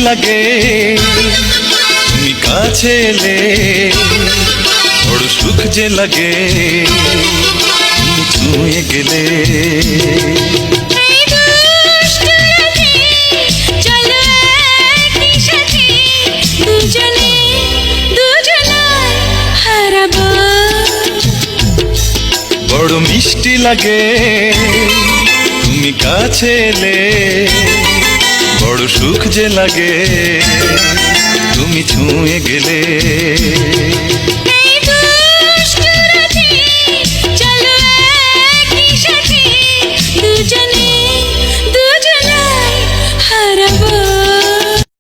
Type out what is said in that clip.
লাগে তুমি কাছে এলে, বড় সুখ যে লাগে তুমি ছুঁয়ে গেলে। বড় মিষ্টি লাগে তুমি কাছে এলে, বড় সুখ যে লাগে তুমি ছুঁয়ে গেলে।